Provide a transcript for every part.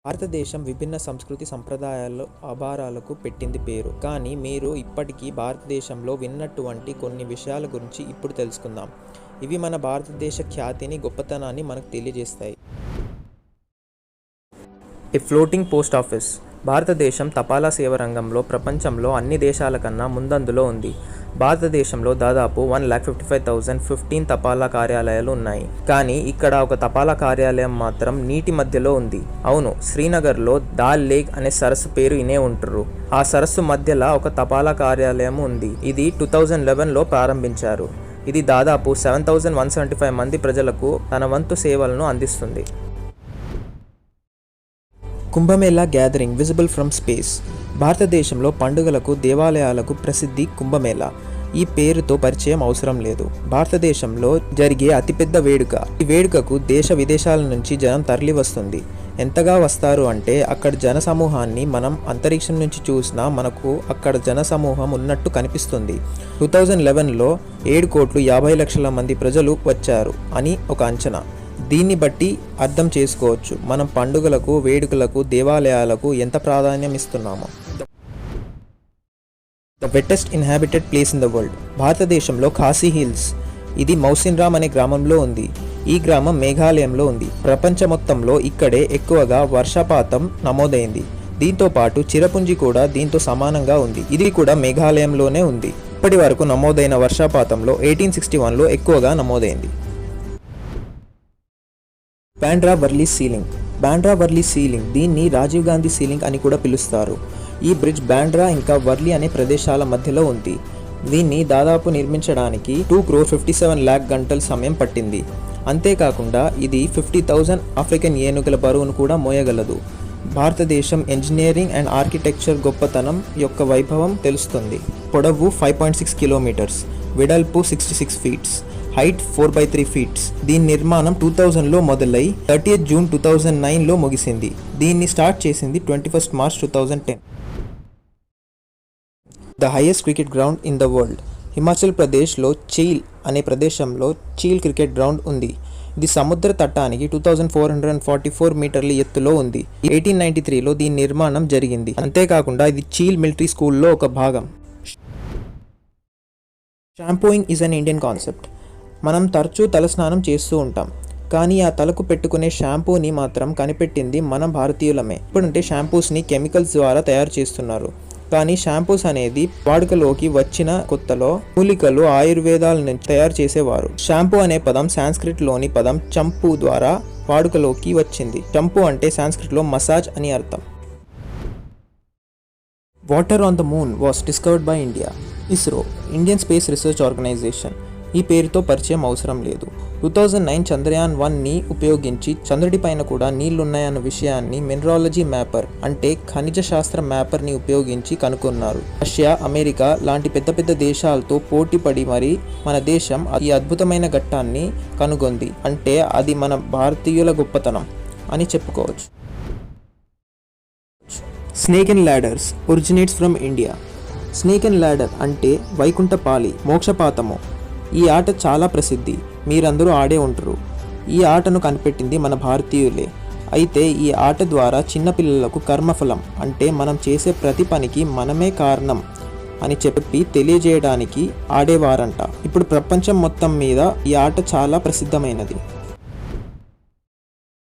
భారతదేశం విభిన్న సంస్కృతి సంప్రదాయాలు ఆభారాలకు పెట్టింది పేరు. కానీ మీరు ఇప్పటికీ భారతదేశంలో విన్నటువంటి కొన్ని విషయాల గురించి ఇప్పుడు తెలుసుకుందాం. ఇవి మన భారతదేశ ఖ్యాతిని, గొప్పతనాన్ని మనకు తెలియజేస్తాయి. ఏ ఫ్లోటింగ్ పోస్ట్ ఆఫీస్. భారతదేశం తపాలా సేవ రంగంలో ప్రపంచంలో అన్ని దేశాల కన్నా ముందందులో ఉంది. భారతదేశంలో దాదాపు 1,55,015 తపాలా కార్యాలయాలు ఉన్నాయి. కానీ ఇక్కడ ఒక తపాలా కార్యాలయం మాత్రం నీటి మధ్యలో ఉంది. అవును, శ్రీనగర్లో దాల్ లేక్ అనే సరస్సు పేరు ఇనే ఉంటారు. ఆ సరస్సు మధ్యలో ఒక తపాలా కార్యాలయం ఉంది. ఇది 2011లో ప్రారంభించారు. ఇది దాదాపు 7,175 మంది ప్రజలకు తన వంతు సేవలను అందిస్తుంది. Kumbh Mela gathering visible from space. భారతదేశంలో పండుగలకు, దేవాలయాలకు ప్రసిద్ధి కుంభమేళా. ఈ పేరుతో పరిచయం అవసరం లేదు. భారతదేశంలో జరిగే అతిపెద్ద వేడుక. ఈ వేడుకకు దేశ విదేశాల నుంచి జనం తరలి వస్తుంది. ఎంతగా వస్తారు అంటే అక్కడ జన సమూహాన్ని మనం అంతరిక్షం నుంచి చూసినా మనకు అక్కడ జన సమూహం ఉన్నట్టు కనిపిస్తుంది. 2011లో 7,50,00,000 మంది ప్రజలు వచ్చారు అని ఒక అంచనా. దీన్ని బట్టి అర్థం చేసుకోవచ్చు మనం పండుగలకు, వేడుకలకు, దేవాలయాలకు ఎంత ప్రాధాన్యం ఇస్తున్నామో. The wettest inhabited place in the world. భారతదేశంలో ఖాసీ హిల్స్. ఇది మౌసిన్రామ్ అనే గ్రామంలో ఉంది. ఈ గ్రామం మేఘాలయంలో ఉంది. ప్రపంచ మొత్తంలో ఇక్కడే ఎక్కువగా వర్షపాతం నమోదైంది. దీంతో పాటు చిరపుంజి కూడా దీంతో సమానంగా ఉంది. ఇది కూడా మేఘాలయంలోనే ఉంది. ఇప్పటి వరకు నమోదైన వర్షపాతంలో 1861లో ఎక్కువగా నమోదైంది. బాండ్రా వర్లీ సీలింగ్. బాండ్రా వర్లీ సీలింగ్, దీన్ని రాజీవ్ గాంధీ సీలింగ్ అని కూడా పిలుస్తారు. ఈ బ్రిడ్జ్ బాండ్రా ఇంకా వర్లీ అనే ప్రదేశాల మధ్యలో ఉంది. దీన్ని దాదాపు నిర్మించడానికి 2,57,00,000 గంటల సమయం పట్టింది. అంతేకాకుండా ఇది 50,000 ఆఫ్రికన్ ఏనుగుల బరువును కూడా మోయగలదు. భారతదేశం ఇంజనీరింగ్ అండ్ ఆర్కిటెక్చర్ గొప్పతనం యొక్క వైభవం తెలుస్తుంది. పొడవు 5.6 కిలోమీటర్స్, వెడల్పు 66 ఫీట్స్, హైట్ 4/3 ఫీట్స్. దీని నిర్మాణం 2000లో మొదలై 30th జూన్ 2009లో ముగిసింది. దీన్ని స్టార్ట్ చేసింది 21st March 2010. The highest cricket ground in the world. Himachal ప్రదేశ్లో చీల్ అనే ప్రదేశంలో చీల్ క్రికెట్ గ్రౌండ్ ఉంది. ఇది సముద్ర తట్టానికి 2,444 మీటర్ల ఎత్తులో ఉంది. 1893లో దీని నిర్మాణం జరిగింది. అంతేకాకుండా ఇది చీల్ మిలిటరీ స్కూల్లో ఒక భాగం. Shampooing is an Indian concept. మనం తరచూ తలస్నానం చేస్తూ ఉంటాం. కానీ ఆ తలకు పెట్టుకునే షాంపూని మాత్రం కనిపెట్టింది మన భారతీయులమే. ఇప్పుడంటే షాంపూస్ని కెమికల్స్ ద్వారా తయారు చేస్తున్నారు. కానీ షాంపూస్ అనేది వాడుకలోకి వచ్చిన కొత్తలో మూలికలు, ఆయుర్వేదాల నుంచి తయారు చేసేవారు. షాంపూ అనే పదం సాంస్క్రిట్లోని పదం చంపు ద్వారా వాడుకలోకి వచ్చింది. చంపు అంటే సాంస్క్రిట్లో మసాజ్ అని అర్థం. Water on the moon was discovered by India. ISRO, Indian space research organisation. ఈ పేరుతో పరిచయం అవసరం లేదు. 2009 చంద్రయాన్ 1ని ఉపయోగించి చంద్రుడిపైన కూడా నీళ్లున్నాయన్న విషయాన్ని మినరాలజీ మ్యాపర్ అంటే ఖనిజ శాస్త్ర మ్యాపర్ని ఉపయోగించి కనుగొన్నారు. రష్యా, అమెరికా లాంటి పెద్ద పెద్ద దేశాలతో పోటీపడి మరి మన దేశం ఈ అద్భుతమైన ఘట్టాన్ని కనుగొంది. అంటే అది మన భారతీయుల గొప్పతనం అని చెప్పుకోవచ్చు. Snake and ladders originates from India. Snake and ladder అంటే వైకుంఠపాలి, మోక్షపాతము. ఈ ఆట చాలా ప్రసిద్ధి. మీరందరూ ఆడే ఉంటారు. ఈ ఆటను కనిపెట్టింది మన భారతీయులే. అయితే ఈ ఆట ద్వారా చిన్నపిల్లలకు కర్మఫలం అంటే మనం చేసే ప్రతి పనికి మనమే కారణం అని చెప్పి తెలియజేయడానికి ఆడేవారంట. ఇప్పుడు ప్రపంచం మొత్తం మీద ఈ ఆట చాలా ప్రసిద్ధమైనది.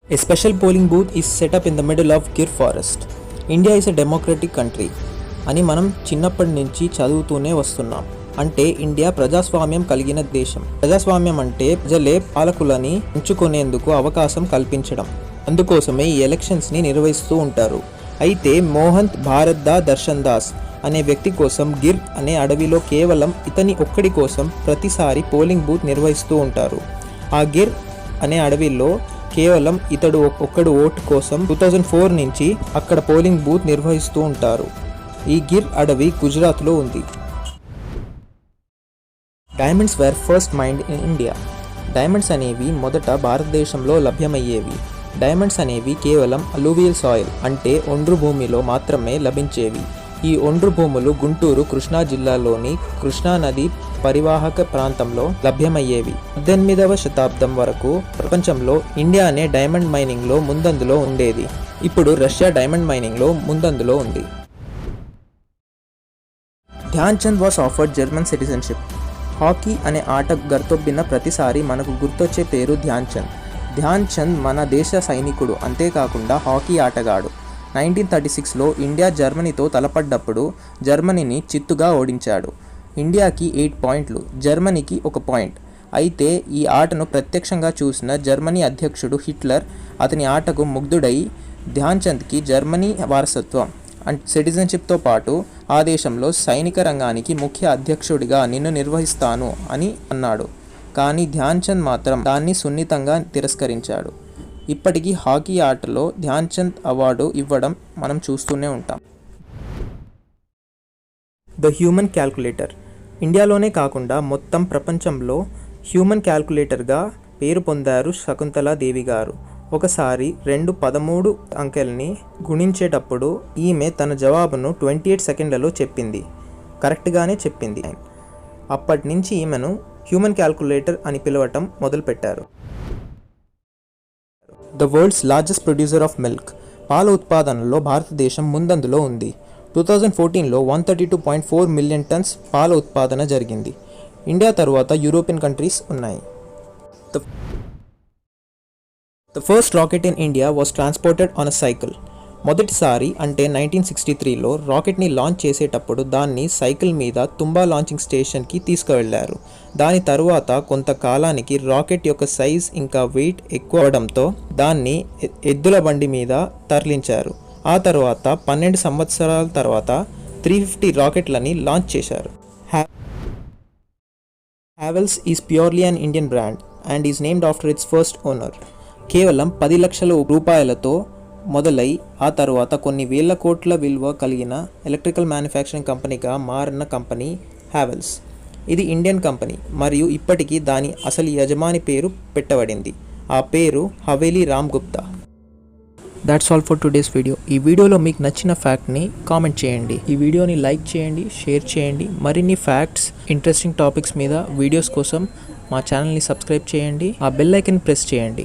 A special polling booth is setup in the middle of Gir forest. India is a democratic country అని మనం చిన్నప్పటి నుంచి చదువుతూనే వస్తున్నాం. అంటే ఇండియా ప్రజాస్వామ్యం కలిగిన దేశం. ప్రజాస్వామ్యం అంటే ప్రజలే పాలకులని ఎంచుకునేందుకు అవకాశం కల్పించడం. అందుకోసమే ఈ ఎలక్షన్స్ని నిర్వహిస్తూ ఉంటారు. అయితే మోహన్ భారత్ దర్శన్ దాస్ అనే వ్యక్తి కోసం గిర్ అనే అడవిలో కేవలం ఇతని ఒక్కడి కోసం ప్రతిసారి పోలింగ్ బూత్ నిర్వహిస్తూ ఉంటారు. ఆ గిర్ అనే అడవిలో కేవలం ఇతడు ఒక్కడు ఓటు కోసం 2004 నుంచి అక్కడ పోలింగ్ బూత్ నిర్వహిస్తూ ఉంటారు. ఈ గిర్ అడవి గుజరాత్లో ఉంది. Diamonds were first mined in India. Diamonds అనేవి మొదట భారతదేశంలో లభ్యమయ్యేవి. డైమండ్స్ అనేవి కేవలం అలూవియల్ సాయిల్ అంటే ఒండ్రు భూమిలో మాత్రమే లభించేవి. ఈ ఒండ్రు భూములు గుంటూరు, కృష్ణా జిల్లాలోని కృష్ణా నది పరివాహక ప్రాంతంలో లభ్యమయ్యేవి. 18వ శతాబ్దం వరకు ప్రపంచంలో ఇండియానే డైమండ్ మైనింగ్లో ముందందులో ఉండేది. ఇప్పుడు రష్యా డైమండ్ మైనింగ్లో ముందందులో ఉంది. Dhyan Chand was offered German citizenship. Hockey అనే ఆట గర్తొబ్బిన ప్రతిసారి మనకు గుర్తొచ్చే పేరు ధ్యాన్ చంద్. ధ్యాన్ చంద్ మన దేశ సైనికుడు, అంతేకాకుండా హాకీ ఆటగాడు. 1936లో ఇండియా జర్మనీతో తలపడ్డప్పుడు జర్మనీని చిత్తుగా ఓడించాడు. ఇండియాకి 8 పాయింట్లు, జర్మనీకి 1 పాయింట్. అయితే ఈ ఆటను ప్రత్యక్షంగా చూసిన జర్మనీ అధ్యక్షుడు హిట్లర్ అతని ఆటకు ముగ్ధుడై ధ్యాన్ చంద్కి జర్మనీ వారసత్వం సిటిజన్షిప్తో పాటు ఆ దేశంలో సైనిక రంగానికి ముఖ్య అధ్యక్షుడిగా నిన్ను నిర్వహిస్తాను అని అన్నాడు. కానీ ధ్యాన్ చంద్ మాత్రం దాన్ని సున్నితంగా తిరస్కరించాడు. ఇప్పటికీ హాకీ ఆటలో ధ్యాన్ చంద్ అవార్డు ఇవ్వడం మనం చూస్తూనే ఉంటాం. The human calculator. ఇండియాలోనే కాకుండా మొత్తం ప్రపంచంలో హ్యూమన్ క్యాల్కులేటర్గా పేరు పొందారు శకుంతలాదేవి గారు. ఒకసారి 13 అంకెల్ని గుణించేటప్పుడు ఈమె తన జవాబును 28 సెకండ్లలో చెప్పింది. కరెక్ట్గానే చెప్పింది. అప్పటి నుంచి ఈమెను హ్యూమన్ క్యాల్కులేటర్ అని పిలవటం మొదలుపెట్టారు. The world's largest producer of milk. పాల ఉత్పాదనలో భారతదేశం ముందందులో ఉంది. 2014లో 132.4 మిలియన్ టన్స్ పాల ఉత్పాదన జరిగింది. ఇండియా తరువాత యూరోపియన్ కంట్రీస్ ఉన్నాయి. The first rocket in India was transported on a cycle. మొదటిసారి అంటే 1963లో రాకెట్ని లాంచ్ చేసేటప్పుడు దాన్ని సైకిల్ మీద తుంబా లాంచింగ్ స్టేషన్కి తీసుకువెళ్లారు. దాని తరువాత కొంతకాలానికి రాకెట్ యొక్క సైజ్ ఇంకా వెయిట్ ఎక్కువ అవడంతో దాన్ని ఎద్దుల బండి మీద తరలించారు. ఆ తర్వాత 12 సంవత్సరాల తర్వాత 350 రాకెట్లని లాంచ్ చేశారు. Havells is purely an Indian brand and is named after it's first owner. కేవలం 10 లక్షల రూపాయలతో మొదలై ఆ తర్వాత కొన్ని వేల కోట్ల విలువ కలిగిన ఎలక్ట్రికల్ మ్యానుఫ్యాక్చరింగ్ కంపెనీగా మారిన కంపెనీ హ్యావెల్స్. ఇది ఇండియన్ కంపెనీ మరియు ఇప్పటికీ దాని అసలు యజమాని పేరు పెట్టబడింది. ఆ పేరు Haveli Ram Gupta. That's all for today's video. ఈ వీడియోలో మీకు నచ్చిన ఫ్యాక్ట్ని కామెంట్ చేయండి. ఈ వీడియోని లైక్ చేయండి, షేర్ చేయండి. మరిన్ని ఫ్యాక్ట్స్, ఇంట్రెస్టింగ్ టాపిక్స్ మీద వీడియోస్ కోసం మా ఛానల్ని సబ్స్క్రైబ్ చేయండి. ఆ బెల్ ఐకాన్ ప్రెస్ చేయండి.